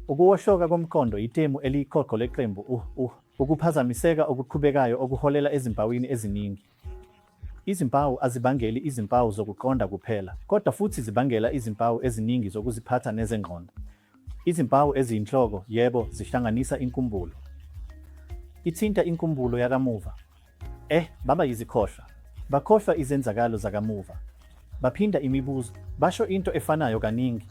Ukuwashoka komqondo itemu eliyiqoqo leqembu ukuphazamiseka okuqhubekayo okuholela ezimpawini eziningi. Izimpawu azibangeli izimpawu zokuqonda kuphela, kodwa futhi zibangela izimpawu eziningi zokuziphatha nezengqondo. Izimpawu eziyinhloko, yebo, zihlanganisa inkumbulo. Ithinta inkumbulo yakamuva. Baba yizikhohlwa. Bakhohlwa izenzakalo zakamuva. Baphinda imibuzo, basho into efanayo kaningi.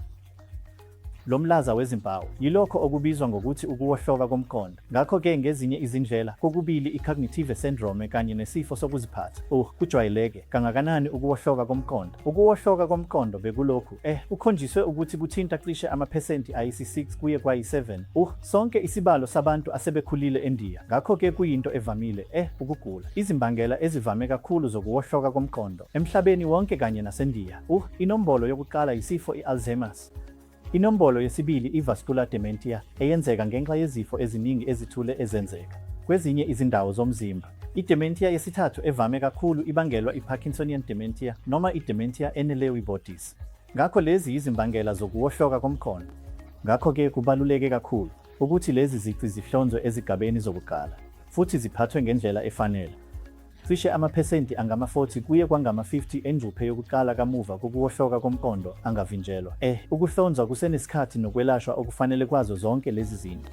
Lo mlaza wezimpawu yilokho okubizwa ngokuthi ukuwohloka komqondo. Ngakho-ke ngezinye izindlela, kokubili i-cognitive syndrome kanye nesifo sokuziphatha kujwayeleke kangakanani ukuwohloka komqondo. Ukuwohloka komqondo bekulokhu kukhonjiswe ukuthi kuthinta cishe amaphesenti ayisi-6 kuye kwayi-7 sonke isibalo sabantu asebekhulile eNdiya. Ngakho-ke kuyinto evamile ukugula. Izimbangela ezivame kakhulu zokuwohloka komqondo emhlabeni wonke kanye naseNdiya. Inombolo yokuqala yisifo i-Alzheimer's. Inombolo yesibili i-vascular dementia, eyenzeka ngenxa yezifo eziningi ezithule ezenzeka kwezinye izindawo zomzimba. I-dementia yesithathu evame kakhulu ibangelwa i-Parkinsonian dementia noma i-dementia ene-Lewy bodies. Ngakho lezi yizimbangela zokuwohloka komqondo. Ngakho-ke kubaluleke kakhulu ukuthi lezi zici zihlonzwe ezigabeni zokuqala, futhi ziphathwe ngendlela efanele. Cishe amaphesenti angama-40 kuye kwangama-50 engcuphe yokuqala kamuva kokuwohloka komqondo angavinjelwa. Ukuhlonzwa kusenesikhathi nokwelashwa okufanele kwazo zonke lezi zinto.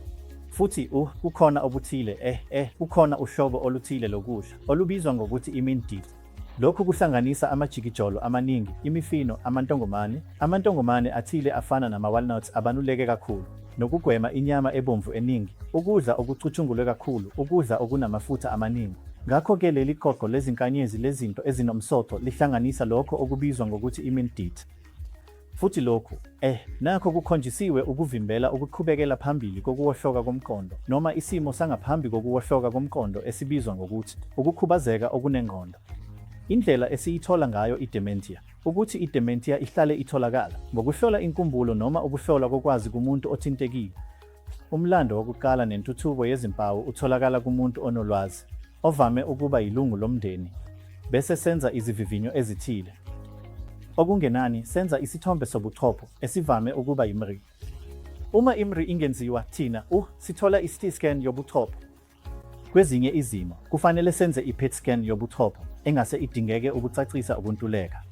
Futhi kukhona obuthile kukhona uhlobo oluthile lokudla olubizwa ngokuthi i-mint. Lokhu kuhlanganisa amajikijolo amaningi, imifino, amantongomane athile afana nama-walnuts abaluleke kakhulu, nokugwema inyama ebomvu eningi, ukudla okucutshungulwe kakhulu, ukudla okunamafutha amaningi. Ngakho-ke leli qoqo lezinkanyezi lezinto ezinomsoco lihlanganisa lokho okubizwa ngokuthi i-mint. Futhi lokhu nakho kukhonjisiwe ukuvimbela ukuqhubekela phambili kokuwohloka komqondo noma isimo sangaphambi kokuwohloka komqondo esibizwa ngokuthi ukukhubazeka okunengqondo. Indlela esiyithola ngayo i-dementia, ukuthi i-dementia ihlale itholakala ngokuhlola inkumbulo noma ukuhlola kokwazi kumuntu othintekile. Umlando wokuqala nentuthuko yezimpawu utholakala kumuntu onolwazi, ovame ukuba yilungu lomndeni, bese senza izivivinyo ezithile. Okungenani, senza isithombe sobuchopho esivame ukuba iMRI. Uma iMRI ingenziwa, thina sithola i-CT scan yobuchopho. Kwezinye izimo, kufanele senze i-PET scan yobuchopho, engase idingeke ukucacisa ukuntuleka.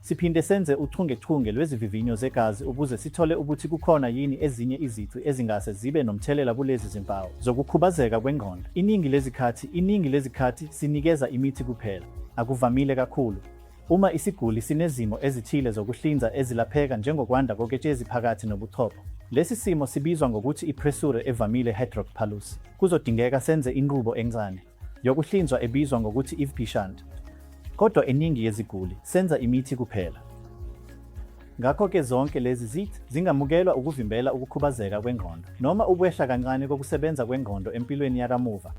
Siphinde senze uchungechunge lwezivivinyo zegazi ukuze sithole ukuthi kukhona yini ezinye izici ezingase zibe nomthelela kulezi zimpawu zokukhubazeka kwengqondo. Iningi lezikhathi sinikeza imithi kuphela. Akuvamile kakhulu. Uma isiguli sinezimo ezithile zokuhlinza ezilapheka njengokwanda koketshezi phakathi nobuchopho, lesi simo sibizwa ngokuthi i-pressure evamile hydrocephalus. Kuzodingeka senze inqubo encane yokuhlinzwa ebizwa ngokuthi i-shunt. Kodwa eningi yeziguli senza imithi kuphela. Ngakho-ke zonke lezi zici zingamukelwa ukuvimbela ukukhubazeka kwengqondo noma ukwehla kancane kokusebenza kwengqondo empilweni yakamuva.